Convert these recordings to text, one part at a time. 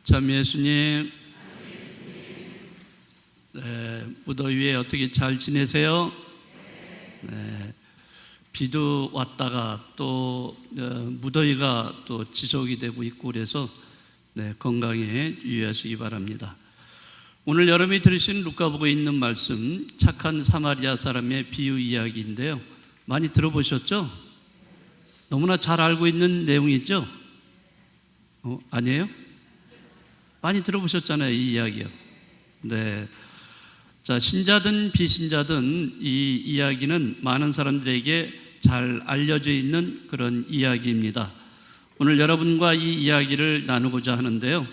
참 예수님, 무더위에 어떻게 잘 지내세요? 네, 비도 왔다가 또 무더위가 또 지속이 되고 있고 그래서 건강에 유의하시기 바랍니다. 오늘 여러분이 들으신 루카복음에 있는 말씀, 착한 사마리아 사람의 비유 이야기인데요. 많이 들어보셨죠? 너무나 잘 알고 있는 내용이죠? 아니에요? 많이 들어보셨잖아요, 이 이야기요. 네. 자, 신자든 비신자든 이 이야기는 많은 사람들에게 잘 알려져 있는 그런 이야기입니다. 오늘 여러분과 이 이야기를 나누고자 하는데요.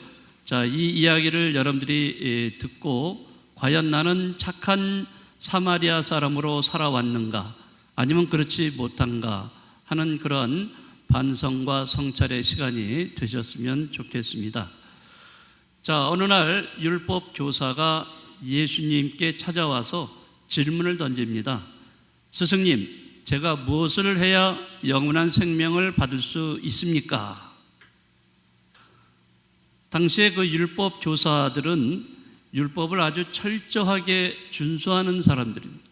자, 이 이야기를 여러분들이 듣고 과연 나는 착한 사마리아 사람으로 살아왔는가, 아니면 그렇지 못한가 하는 그런 반성과 성찰의 시간이 되셨으면 좋겠습니다. 자, 어느 날 율법 교사가 예수님께 찾아와서 질문을 던집니다. 스승님, 제가 무엇을 해야 영원한 생명을 받을 수 있습니까? 당시에 그 율법 교사들은 율법을 아주 철저하게 준수하는 사람들입니다.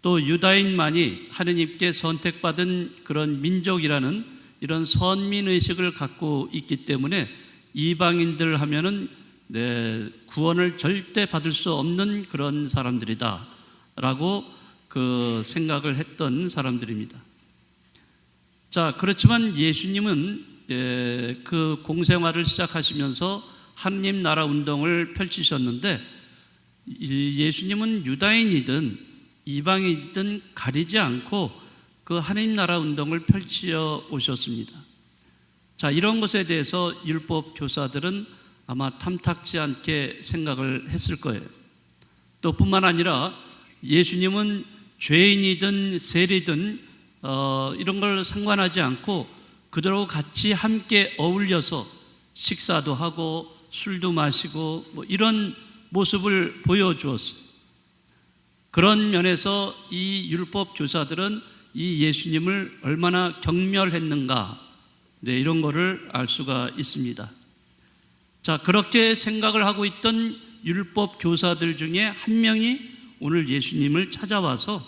또 유다인만이 하느님께 선택받은 그런 민족이라는 이런 선민의식을 갖고 있기 때문에 이방인들 하면은 구원을 절대 받을 수 없는 그런 사람들이다 라고 그 생각을 했던 사람들입니다. 자, 그렇지만 예수님은 그 공생활을 시작하시면서 하느님 나라 운동을 펼치셨는데, 예수님은 유다인이든 이방인이든 가리지 않고 그 하느님 나라 운동을 펼쳐 오셨습니다. 자, 이런 것에 대해서 율법 교사들은 아마 탐탁지 않게 생각을 했을 거예요. 또 뿐만 아니라 예수님은 죄인이든 세리든 이런 걸 상관하지 않고 그들하고 같이 함께 어울려서 식사도 하고 술도 마시고 이런 모습을 보여주었어요. 그런 면에서 이 율법 교사들은 이 예수님을 얼마나 경멸했는가, 이런 거를 알 수가 있습니다. 자, 그렇게 생각을 하고 있던 율법 교사들 중에 한 명이 오늘 예수님을 찾아와서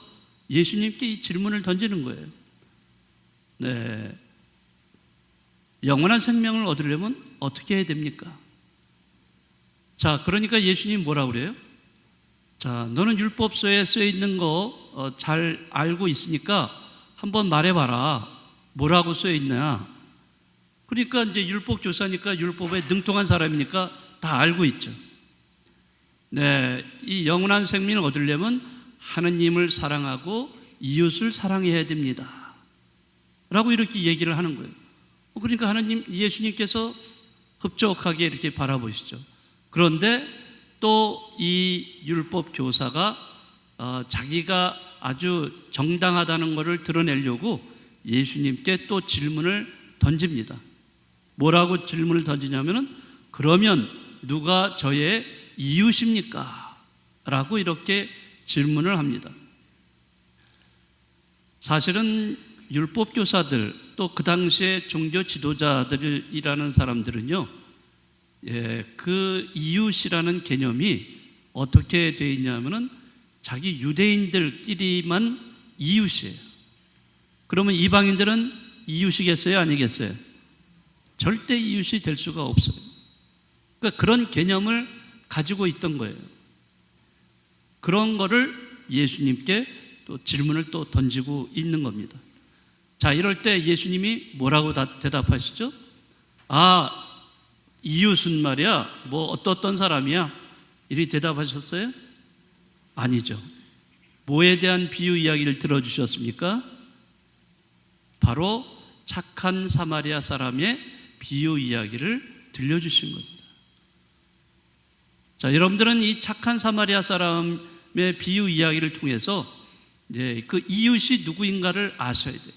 예수님께 이 질문을 던지는 거예요. 영원한 생명을 얻으려면 어떻게 해야 됩니까? 자, 그러니까 예수님이 뭐라고 그래요? 자, 너는 율법서에 써 있는 거 잘 알고 있으니까 한번 말해봐라. 뭐라고 써 있냐? 그러니까 이제 율법 교사니까 율법에 능통한 사람이니까 다 알고 있죠. 이 영원한 생명을 얻으려면 하느님을 사랑하고 이웃을 사랑해야 됩니다 라고 이렇게 얘기를 하는 거예요. 그러니까 예수님께서 흡족하게 이렇게 바라보시죠. 그런데 또 이 율법 교사가 자기가 아주 정당하다는 것을 드러내려고 예수님께 또 질문을 던집니다. 뭐라고 질문을 던지냐면은, 그러면 누가 저의 이웃입니까? 라고 이렇게 질문을 합니다. 사실은 율법 교사들, 또 그 당시에 종교 지도자들이라는 사람들은요, 그 이웃이라는 개념이 어떻게 되어 있냐면은 자기 유대인들끼리만 이웃이에요. 그러면 이방인들은 이웃이겠어요? 아니겠어요? 절대 이웃이 될 수가 없어요. 그러니까 그런 개념을 가지고 있던 거예요. 그런 거를 예수님께 또 질문을 또 던지고 있는 겁니다. 자, 이럴 때 예수님이 뭐라고 대답하시죠? 이웃은 말이야, 어떤 사람이야? 이렇게 대답하셨어요? 아니죠. 뭐에 대한 비유 이야기를 들어주셨습니까? 바로 착한 사마리아 사람의 비유 이야기를 들려주신 겁니다. 자, 여러분들은 이 착한 사마리아 사람의 비유 이야기를 통해서 그 이웃이 누구인가를 아셔야 돼요.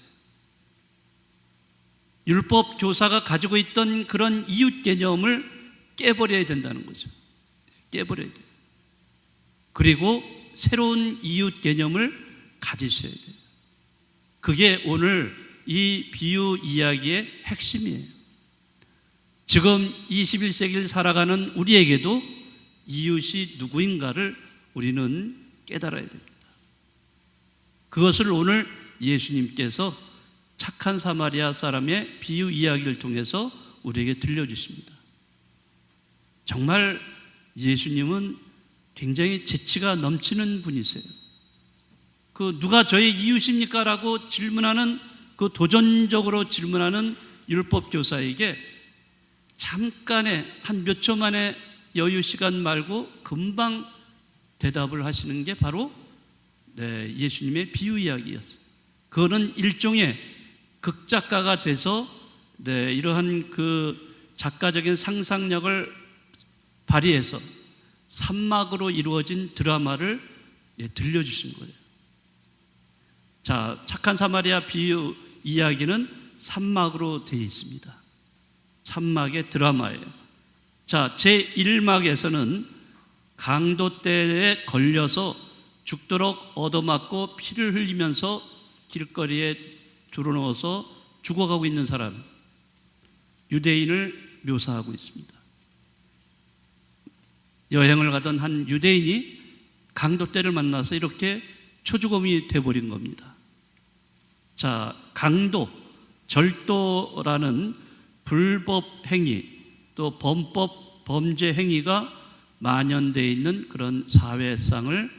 율법 교사가 가지고 있던 그런 이웃 개념을 깨버려야 된다는 거죠. 깨버려야 돼요. 그리고 새로운 이웃 개념을 가지셔야 돼요. 그게 오늘 이 비유 이야기의 핵심이에요. 지금 21세기를 살아가는 우리에게도 이웃이 누구인가를 우리는 깨달아야 됩니다. 그것을 오늘 예수님께서 착한 사마리아 사람의 비유 이야기를 통해서 우리에게 들려주십니다. 정말 예수님은 굉장히 재치가 넘치는 분이세요. 누가 저의 이웃입니까? 라고 질문하는, 도전적으로 질문하는 율법 교사에게 잠깐의 한 몇 초 만에 여유 시간 말고 금방 대답을 하시는 게 바로 예수님의 비유 이야기였어요. 그거는 일종의 극작가가 돼서 이러한 작가적인 상상력을 발휘해서 산막으로 이루어진 드라마를 들려주신 거예요. 자, 착한 사마리아 비유 이야기는 산막으로 되어 있습니다. 산막의 드라마예요. 자, 제1막에서는 강도떼에 걸려서 죽도록 얻어맞고 피를 흘리면서 길거리에 드러누워서 죽어가고 있는 사람, 유대인을 묘사하고 있습니다. 여행을 가던 한 유대인이 강도떼를 만나서 이렇게 초죽음이 돼버린 겁니다. 자, 강도, 절도라는 불법 행위, 또 범법 범죄 행위가 만연되어 있는 그런 사회상을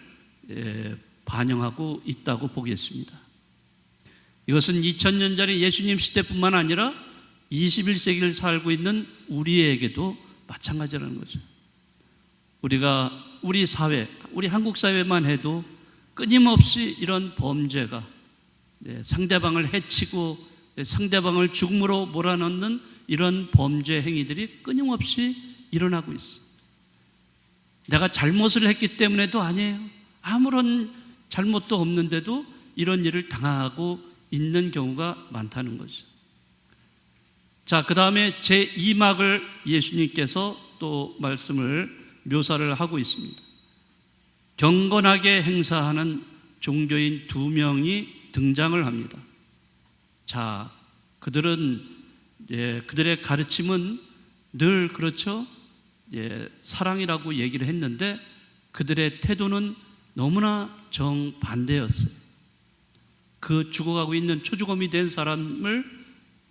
반영하고 있다고 보겠습니다. 이것은 2000년 전에 예수님 시대뿐만 아니라 21세기를 살고 있는 우리에게도 마찬가지라는 거죠. 우리 사회, 우리 한국 사회만 해도 끊임없이 이런 범죄가 상대방을 해치고 상대방을 죽음으로 몰아넣는 이런 범죄 행위들이 끊임없이 일어나고 있어. 내가 잘못을 했기 때문에도 아니에요. 아무런 잘못도 없는데도 이런 일을 당하고 있는 경우가 많다는 거죠. 자, 그 다음에 제2막을 예수님께서 또 말씀을 묘사를 하고 있습니다. 경건하게 행사하는 종교인 2명이 등장을 합니다. 자, 그들의 가르침은 늘 그렇죠. 사랑이라고 얘기를 했는데 그들의 태도는 너무나 정반대였어요. 죽어가고 있는 초죽음이 된 사람을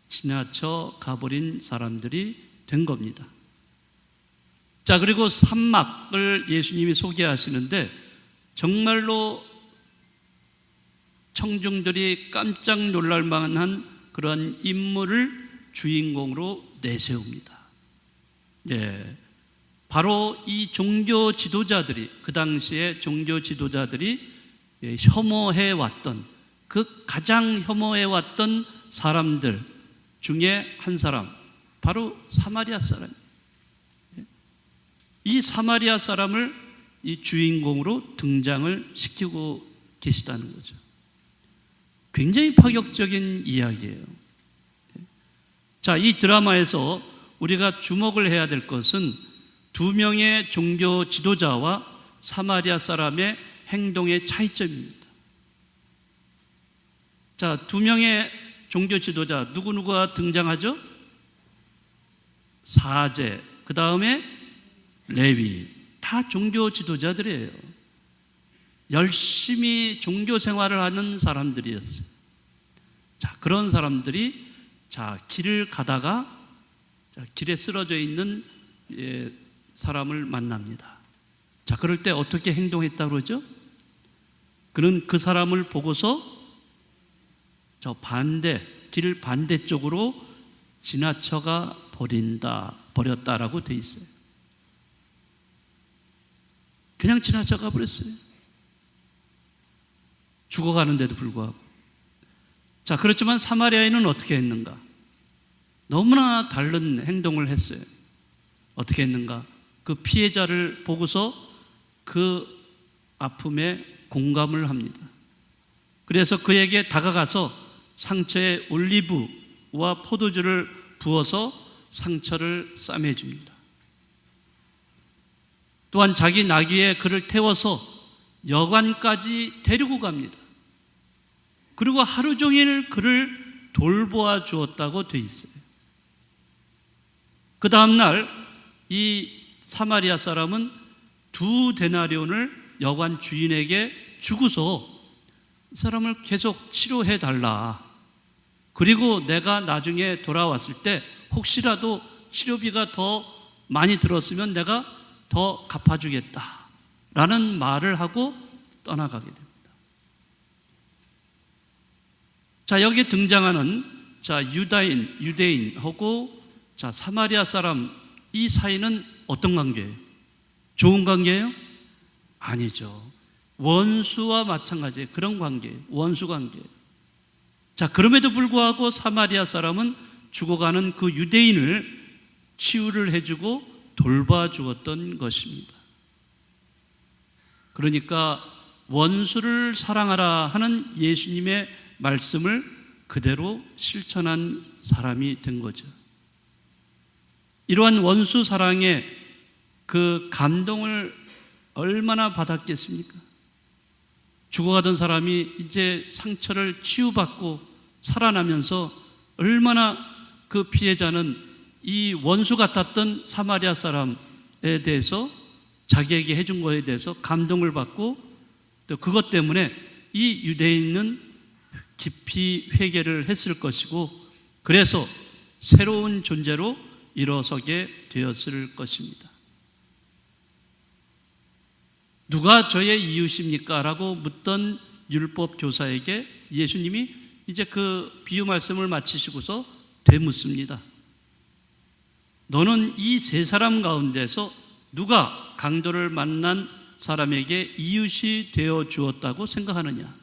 지나쳐 가버린 사람들이 된 겁니다. 자, 그리고 산막을 예수님이 소개하시는데 정말로 청중들이 깜짝 놀랄 만한 그런 인물을 주인공으로 내세웁니다. 바로 이 종교 지도자들이, 그 당시에 종교 지도자들이 혐오해왔던, 가장 혐오해왔던 사람들 중에 한 사람, 바로 사마리아 사람. 이 사마리아 사람을 이 주인공으로 등장을 시키고 계시다는 거죠. 굉장히 파격적인 이야기예요. 자, 이 드라마에서 우리가 주목을 해야 될 것은 2명의 종교 지도자와 사마리아 사람의 행동의 차이점입니다. 자, 2명의 종교 지도자 누구누구가 등장하죠? 사제, 그 다음에 레위, 다 종교 지도자들이에요. 열심히 종교 생활을 하는 사람들이었어요. 자, 그런 사람들이 길을 가다가 길에 쓰러져 있는 사람을 만납니다. 자, 그럴 때 어떻게 행동했다고 그러죠? 그는 그 사람을 보고서 길 반대쪽으로 지나쳐가 버렸다라고 돼 있어요. 그냥 지나쳐가 버렸어요. 죽어가는데도 불구하고. 자, 그렇지만 사마리아인은 어떻게 했는가? 너무나 다른 행동을 했어요. 어떻게 했는가? 그 피해자를 보고서 그 아픔에 공감을 합니다. 그래서 그에게 다가가서 상처에 올리브와 포도주를 부어서 상처를 싸매줍니다. 또한 자기 나귀에 그를 태워서 여관까지 데리고 갑니다. 그리고 하루 종일 그를 돌보아 주었다고 돼 있어요. 그 다음날 이 사마리아 사람은 2데나리온을 여관 주인에게 주고서 이 사람을 계속 치료해 달라. 그리고 내가 나중에 돌아왔을 때 혹시라도 치료비가 더 많이 들었으면 내가 더 갚아주겠다 라는 말을 하고 떠나가게 됩니다. 자, 여기에 등장하는 유대인하고 사마리아 사람, 이 사이는 어떤 관계예요? 좋은 관계예요? 아니죠. 원수와 마찬가지의 그런 관계예요. 원수 관계. 자, 그럼에도 불구하고 사마리아 사람은 죽어가는 그 유대인을 치유를 해주고 돌봐주었던 것입니다. 그러니까 원수를 사랑하라 하는 예수님의 말씀을 그대로 실천한 사람이 된 거죠. 이러한 원수 사랑의 그 감동을 얼마나 받았겠습니까? 죽어가던 사람이 이제 상처를 치유받고 살아나면서 얼마나 그 피해자는 이 원수 같았던 사마리아 사람에 대해서 자기에게 해준 것에 대해서 감동을 받고 또 그것 때문에 이 유대인은 깊이 회개를 했을 것이고 그래서 새로운 존재로 일어서게 되었을 것입니다. 누가 저의 이웃입니까? 라고 묻던 율법 교사에게 예수님이 이제 그 비유 말씀을 마치시고서 되묻습니다. 너는 이 세 사람 가운데서 누가 강도를 만난 사람에게 이웃이 되어 주었다고 생각하느냐?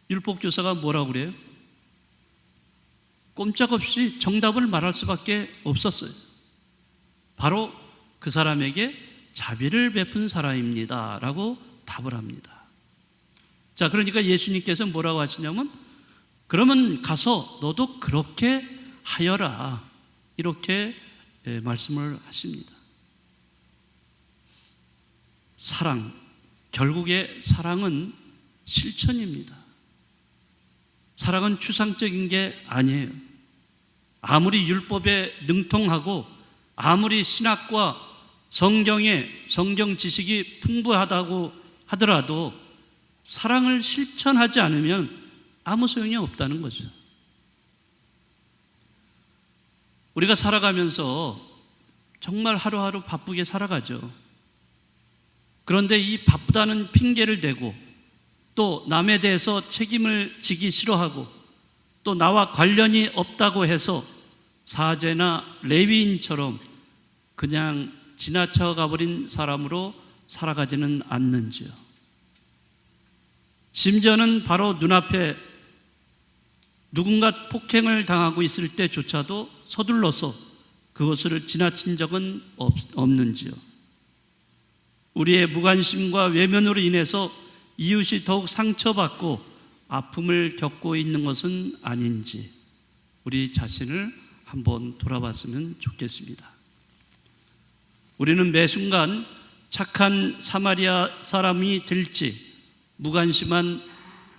율법 교사가 뭐라고 그래요? 꼼짝없이 정답을 말할 수밖에 없었어요. 바로 그 사람에게 자비를 베푼 사람입니다 라고 답을 합니다. 자, 그러니까 예수님께서 뭐라고 하시냐면 그러면 가서 너도 그렇게 하여라 이렇게 말씀을 하십니다. 사랑, 결국에 사랑은 실천입니다. 사랑은 추상적인 게 아니에요. 아무리 율법에 능통하고 아무리 신학과 성경 지식이 풍부하다고 하더라도 사랑을 실천하지 않으면 아무 소용이 없다는 거죠. 우리가 살아가면서 정말 하루하루 바쁘게 살아가죠. 그런데 이 바쁘다는 핑계를 대고 또 남에 대해서 책임을 지기 싫어하고 또 나와 관련이 없다고 해서 사제나 레위인처럼 그냥 지나쳐 가버린 사람으로 살아가지는 않는지요. 심지어는 바로 눈앞에 누군가 폭행을 당하고 있을 때조차도 서둘러서 그것을 지나친 적은 없는지요. 우리의 무관심과 외면으로 인해서 이웃이 더욱 상처받고 아픔을 겪고 있는 것은 아닌지 우리 자신을 한번 돌아봤으면 좋겠습니다. 우리는 매 순간 착한 사마리아 사람이 될지 무관심한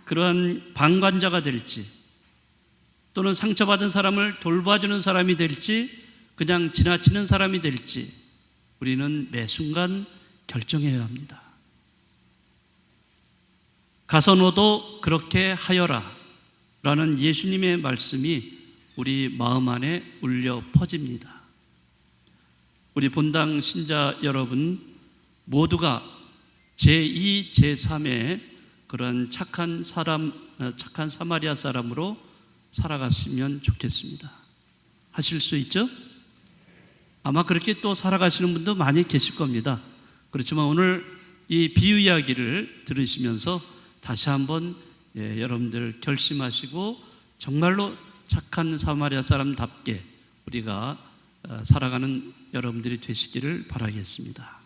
그러한 방관자가 될지 또는 상처받은 사람을 돌봐주는 사람이 될지 그냥 지나치는 사람이 될지 우리는 매 순간 결정해야 합니다. 가서 너도 그렇게 하여라 라는 예수님의 말씀이 우리 마음 안에 울려 퍼집니다. 우리 본당 신자 여러분 모두가 제2, 제3의 그런 착한 사마리아 사람으로 살아갔으면 좋겠습니다. 하실 수 있죠? 아마 그렇게 또 살아가시는 분도 많이 계실 겁니다. 그렇지만 오늘 이 비유 이야기를 들으시면서 다시 한번 여러분들 결심하시고 정말로 착한 사마리아 사람답게 우리가 살아가는 여러분들이 되시기를 바라겠습니다.